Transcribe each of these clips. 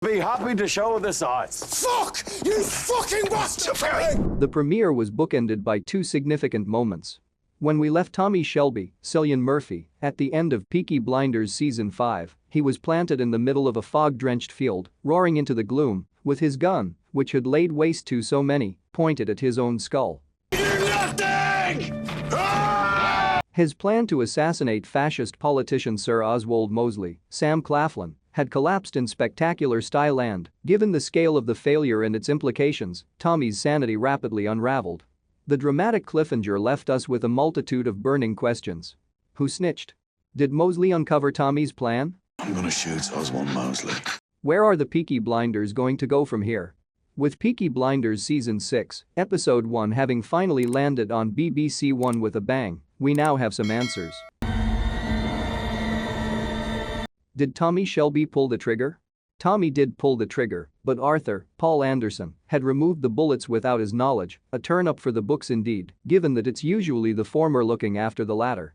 Be happy to show the sights. Fuck! You fucking bastard! The premiere was bookended by two significant moments. When we left Tommy Shelby, Cillian Murphy, at the end of Peaky Blinders Season 5, he was planted in the middle of a fog-drenched field, roaring into the gloom, with his gun, which had laid waste to so many, pointed at his own skull. You're nothing! Ah! His plan to assassinate fascist politician Sir Oswald Mosley, Sam Claflin, had collapsed in spectacular style and, given the scale of the failure and its implications, Tommy's sanity rapidly unraveled. The dramatic cliffhanger left us with a multitude of burning questions. Who snitched? Did Mosley uncover Tommy's plan? I'm gonna shoot Oswald Mosley. Where are the Peaky Blinders going to go from here? With Peaky Blinders Season 6, Episode 1 having finally landed on BBC One with a bang, we now have some answers. Did Tommy Shelby pull the trigger? Tommy did pull the trigger, but Arthur, Paul Anderson, had removed the bullets without his knowledge, a turn up for the books indeed, given that it's usually the former looking after the latter.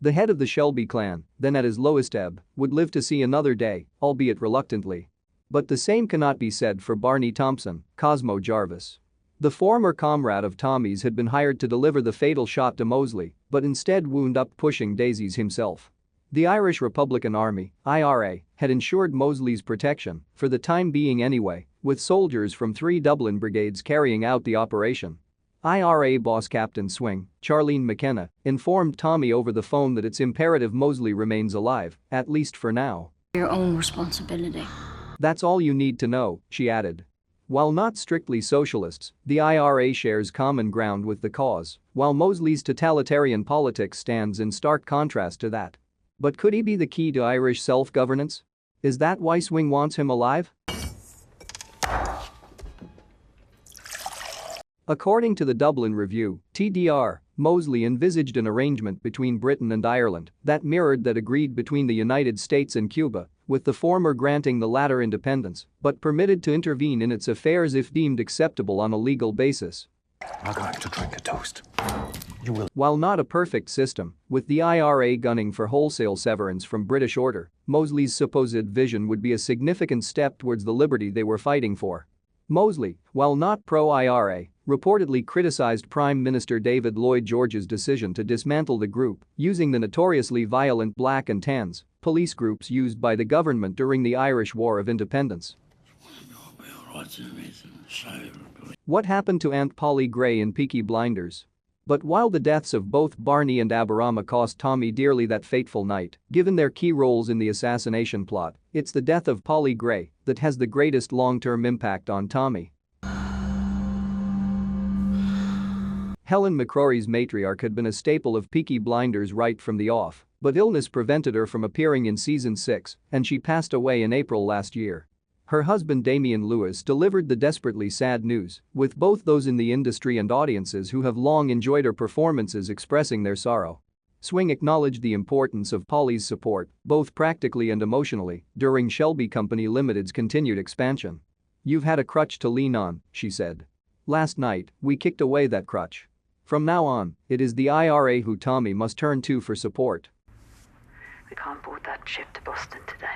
The head of the Shelby clan, then at his lowest ebb, would live to see another day, albeit reluctantly. But the same cannot be said for Barney Thompson, Cosmo Jarvis. The former comrade of Tommy's had been hired to deliver the fatal shot to Mosley, but instead wound up pushing daisies himself. The Irish Republican Army, IRA, had ensured Mosley's protection, for the time being anyway, with soldiers from 3 Dublin brigades carrying out the operation. IRA boss Captain Swing, Charlene McKenna, informed Tommy over the phone that it's imperative Mosley remains alive, at least for now. Your own responsibility. That's all you need to know, she added. While not strictly socialists, the IRA shares common ground with the cause, while Mosley's totalitarian politics stands in stark contrast to that. But could he be the key to Irish self-governance? Is that why Swing wants him alive? According to the Dublin Review, TDR, Mosley envisaged an arrangement between Britain and Ireland that mirrored that agreed between the United States and Cuba, with the former granting the latter independence, but permitted to intervene in its affairs if deemed acceptable on a legal basis. I'm going to drink a toast. You will. While not a perfect system, with the IRA gunning for wholesale severance from British order, Mosley's supposed vision would be a significant step towards the liberty they were fighting for. Mosley, while not pro-IRA, reportedly criticized Prime Minister David Lloyd George's decision to dismantle the group, using the notoriously violent Black and Tans, police groups used by the government during the Irish War of Independence. What happened to Aunt Polly Gray in Peaky Blinders? But while the deaths of both Barney and Aberama cost Tommy dearly that fateful night, given their key roles in the assassination plot, it's the death of Polly Gray that has the greatest long-term impact on Tommy. Helen McCrory's matriarch had been a staple of Peaky Blinders right from the off, but illness prevented her from appearing in Season 6, and she passed away in April last year. Her husband Damian Lewis delivered the desperately sad news, with both those in the industry and audiences who have long enjoyed her performances expressing their sorrow. Swing acknowledged the importance of Polly's support, both practically and emotionally, during Shelby Company Limited's continued expansion. "You've had a crutch to lean on," she said. "Last night, we kicked away that crutch. From now on, it is the IRA who Tommy must turn to for support." We can't board that ship to Boston today.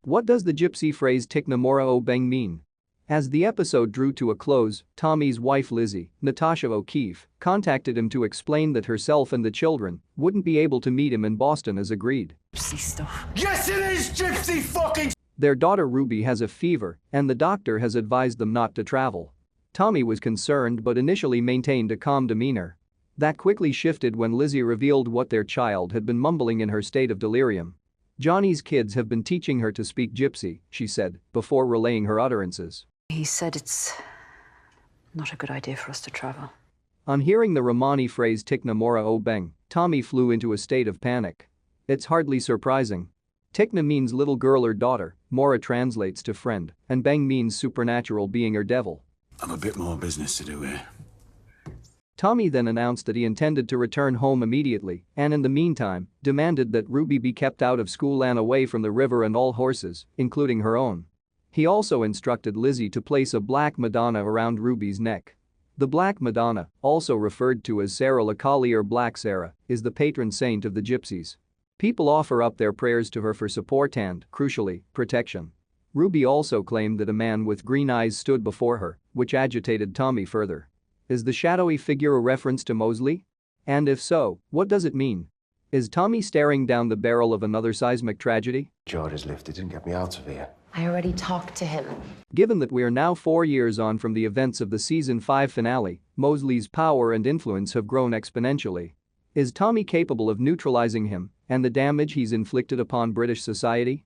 What does the Gypsy phrase Tiknamora Obeng mean? As the episode drew to a close, Tommy's wife Lizzie, Natasha O'Keefe, contacted him to explain that herself and the children wouldn't be able to meet him in Boston as agreed. Gypsy stuff. Yes, it is Gypsy fucking. Their daughter Ruby has a fever, and the doctor has advised them not to travel. Tommy was concerned but initially maintained a calm demeanor. That quickly shifted when Lizzie revealed what their child had been mumbling in her state of delirium. "Johnny's kids have been teaching her to speak Gypsy," she said, before relaying her utterances. He said it's not a good idea for us to travel. On hearing the Romani phrase Tiknamora Obeng, Tommy flew into a state of panic. It's hardly surprising. Tikna means little girl or daughter, Mora translates to friend, and Beng means supernatural being or devil. I've a bit more business to do here. Tommy then announced that he intended to return home immediately and in the meantime, demanded that Ruby be kept out of school and away from the river and all horses, including her own. He also instructed Lizzie to place a black Madonna around Ruby's neck. The Black Madonna, also referred to as Sarah Lacali or Black Sarah, is the patron saint of the Gypsies. People offer up their prayers to her for support and, crucially, protection. Ruby also claimed that a man with green eyes stood before her, which agitated Tommy further. Is the shadowy figure a reference to Mosley? And if so, what does it mean? Is Tommy staring down the barrel of another seismic tragedy? Jordan's lifted and get me out of here. I already talked to him. Given that we are now 4 years on from the events of the season 5 finale, Mosley's power and influence have grown exponentially. Is Tommy capable of neutralizing him and the damage he's inflicted upon British society?